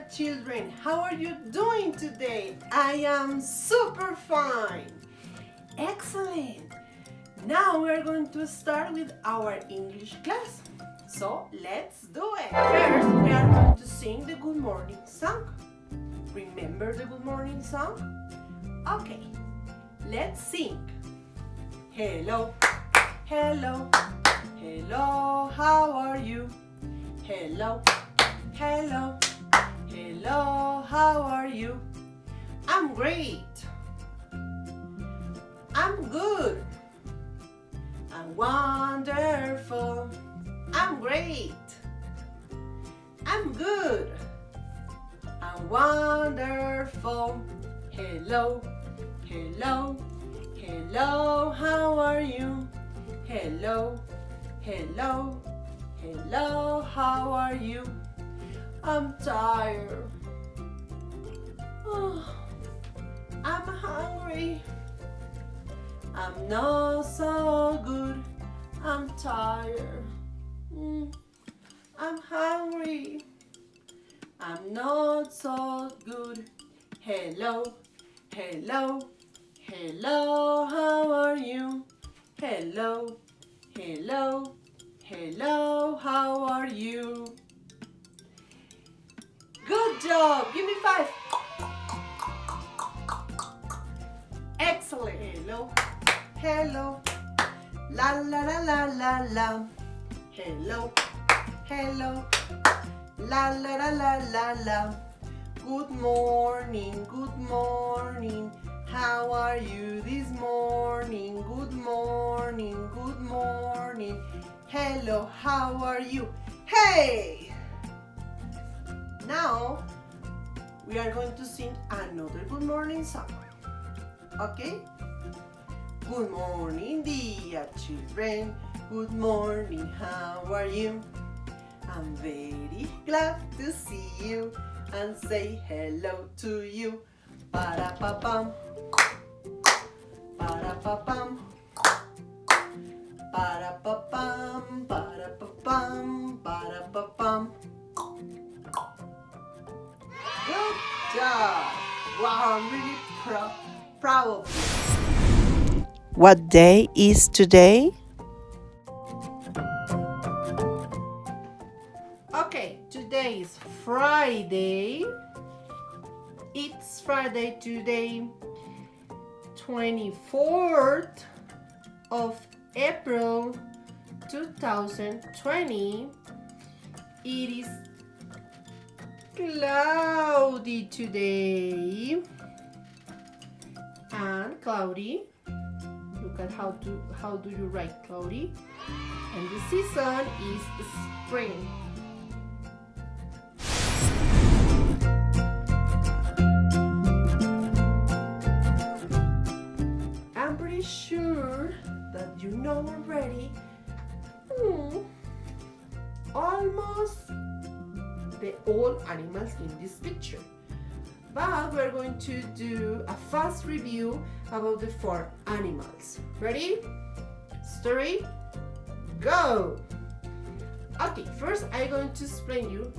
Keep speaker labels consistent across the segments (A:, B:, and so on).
A: dear children. How are you doing today? I am super fine. Excellent. Now we're going to start with our English class. So let's do it. First, we are going to sing the good morning song. Remember the good morning song? Okay, let's sing. Hello, hello, hello, how are you? Hello, hello, hello, how are you? I'm great. I'm good. I'm wonderful. I'm great. I'm good. I'm wonderful. Hello, hello, hello, how are you? Hello, hello, hello, how are you? I'm tired. Oh, I'm hungry. I'm not so good. I'm tired. I'm hungry. I'm not so good. Hello, hello, hello, how are you? Hello, hello, hello, how are you? Good job! Give me 5. Excellent. Hello, hello, la la la la la la. Hello, hello, la la la la la la. Good morning, good morning. How are you this morning? Good morning, good morning. Hello, how are you? Hey! Now we are going to sing another good morning song. Okay? Good morning, dear children. Good morning, how are you? I'm very glad to see you and say hello to you. Para-pa-pam, para-pa-pam, para-pa-pam, para-pa-pam, para-pa-pam. Good job! Wow, I'm really proud of you.
B: What day is today?
A: Okay, today is Friday. It's Friday today, 24th of April 2020. It is cloudy today. And cloudy, look at how do you write cloudy? And the season is spring. I'm pretty sure that you know already almost the all animals in this picture. But we're going to do a fast review about the 4 animals. Ready? Story, go! Okay, first I'm going to explain you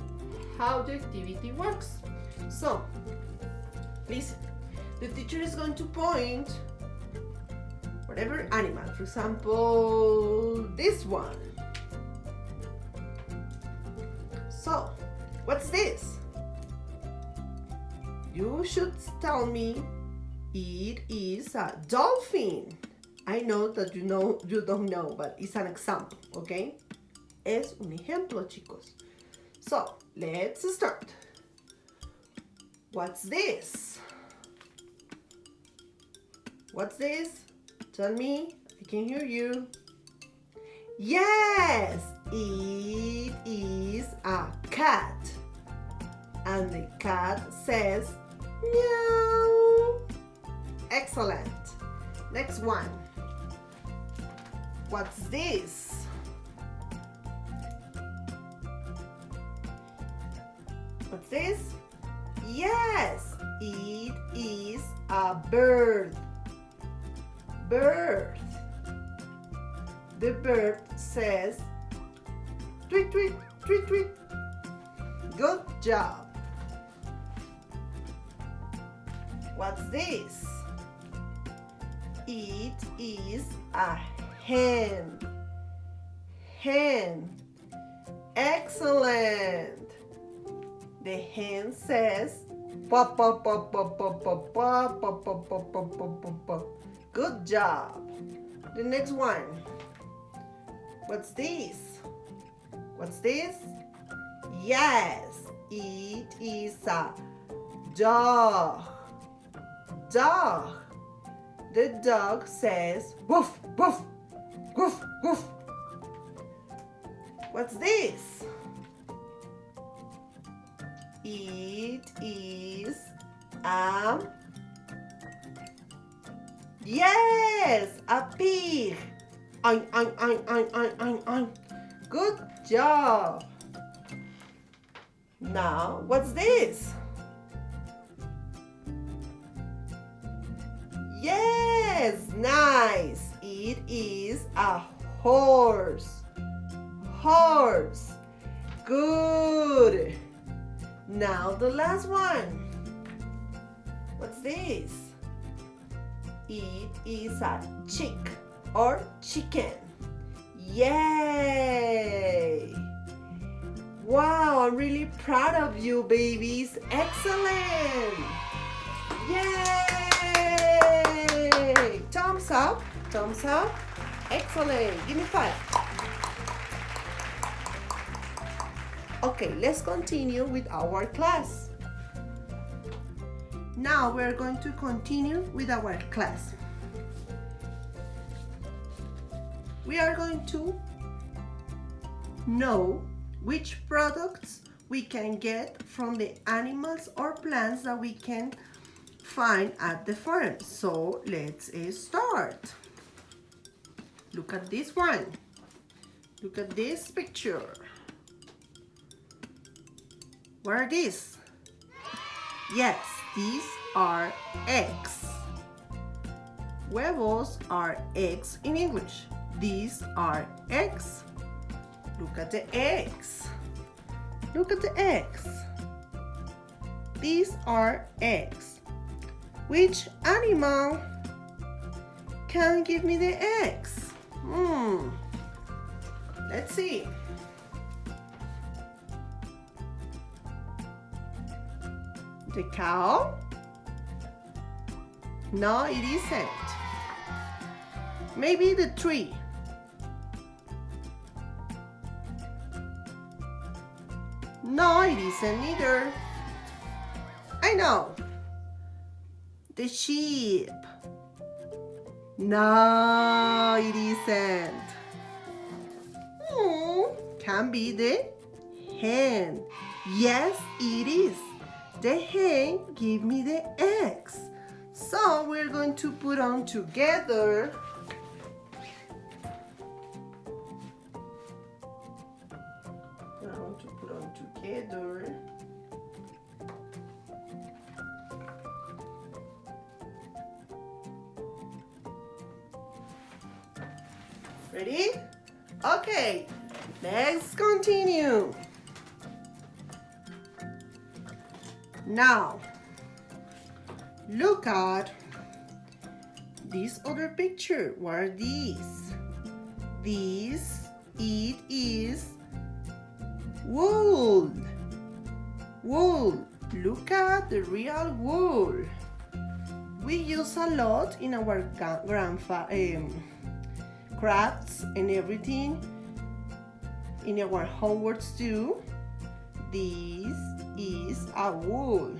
A: how the activity works. So, listen. The teacher is going to point whatever animal. For example, this one. So, what's this? You should tell me it is a dolphin. I know that you don't know, but it's an example, okay? Es un ejemplo, chicos. So, let's start. What's this? What's this? Tell me, I can hear you. Yes, it is a cat. And the cat says, meow. Excellent. Next one. What's this? What's this? Yes, it is a bird. Bird. The bird says, tweet, tweet, tweet, tweet. Good job. What's this? It is a hen. Hen. Excellent. The hen says, pop, pop, pop, pop, pop, pop, pop, pop, pop, pop, pop, pop, pop, pop. Good job. The next one. What's this? What's this? Yes, it is a dog. Dog. The dog says, woof, woof, woof, woof. What's this? It is a, yes, a pig. Oink, oink, oink, oink, oink, oink, oink. Good job. Now, what's this? Yes, nice. It is a horse. Horse. Good. Now the last one. What's this? It is a chick or chicken. Yay! Wow, I'm really proud of you, babies. Excellent! Yay! Thumbs up, thumbs up. Excellent. Give me 5. Okay, let's continue with our class. Now we're going to continue with our class. We are going to know which products we can get from the animals or plants that we can find at the farm. So let's start. Look at this one. Look at this picture. What are these? Yes, these are eggs. Huevos are eggs in English. These are eggs. Look at the eggs. Look at the eggs. These are eggs. Which animal can give me the eggs? Let's see. The cow? No, it isn't. Maybe the tree. No, it isn't either. I know. The sheep. No, it isn't. Can be the hen. Yes, it is. The hen give me the eggs. So we're going to put on together. We're going to put on together. Ready? Okay, let's continue. Now, look at this other picture. What are these? This, it is wool. Wool. Look at the real wool. We use a lot in our crafts and everything, in our homeworks too. This is a wool.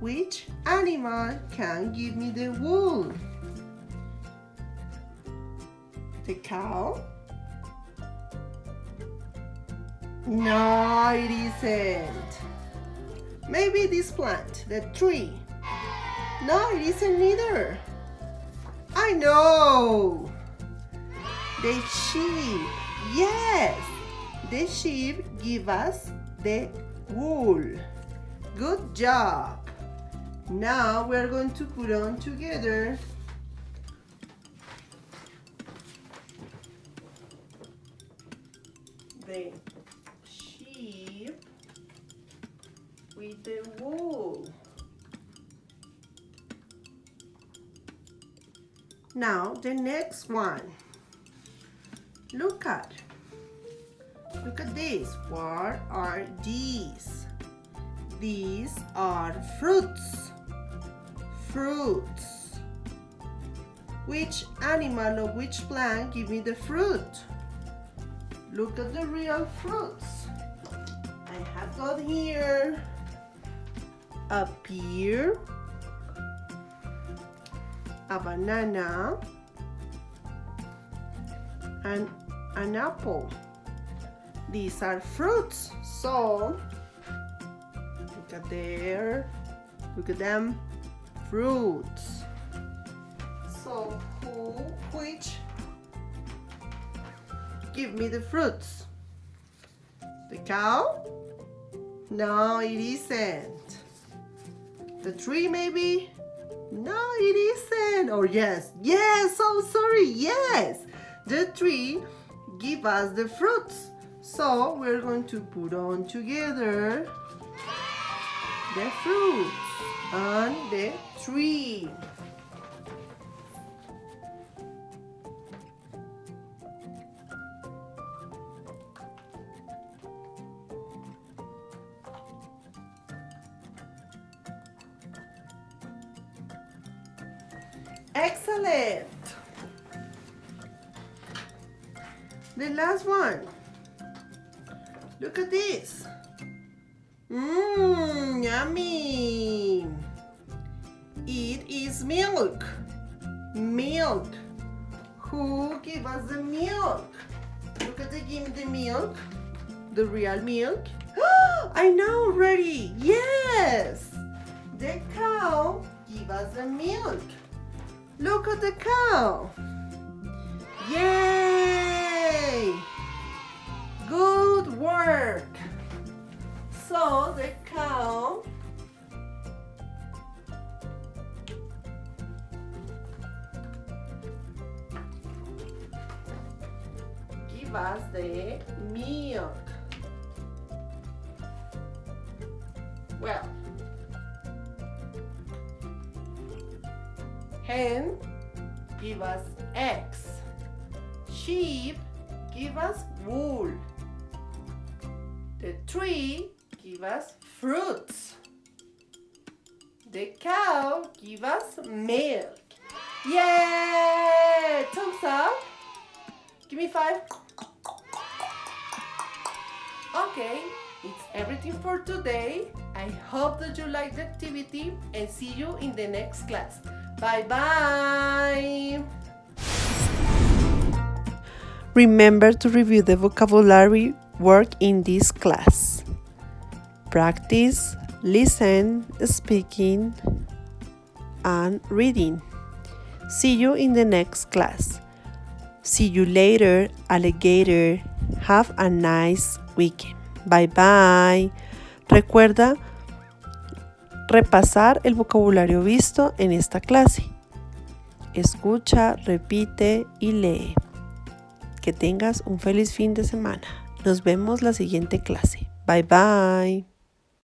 A: Which animal can give me the wool? The cow? No, it isn't. Maybe this plant, the tree. No, it isn't either. I know. The sheep. Yes, the sheep give us the wool. Good job. Now we're going to put on together the sheep with the wool. Now the next one. Look at this. What are these? These are fruits. Fruits. Which animal or which plant give me the fruit? Look at the real fruits. I have got here a pear, a banana, and an apple. These are fruits. So look at there. Look at them. Fruits. So which give me the fruits? The cow? No, it isn't. The tree maybe? No, it isn't. Or yes. Yes, oh sorry, yes. The tree give us the fruits. So we're going to put on together the fruits and the tree. Excellent. The last one. Look at this. Yummy. It is milk. Milk. Who give us the milk? Look at the milk. The real milk. I know already. Yes. The cow give us the milk. Look at the cow. Yay! Good work. So the cow give us the milk. Well, hen give us eggs. Sheep give us wool. The tree give us fruits. The cow give us milk. Yay! Thumbs up. Give me 5. Okay, it's everything for today. I hope that you like the activity and see you in the next class. Bye-bye.
B: Remember to review the vocabulary work in this class. Practice, listen, speaking, and reading. See you in the next class. See you later, alligator. Have a nice weekend. Bye bye. Recuerda repasar el vocabulario visto en esta clase. Escucha, repite y lee. Que tengas un feliz fin de semana. Nos vemos la siguiente clase. Bye bye.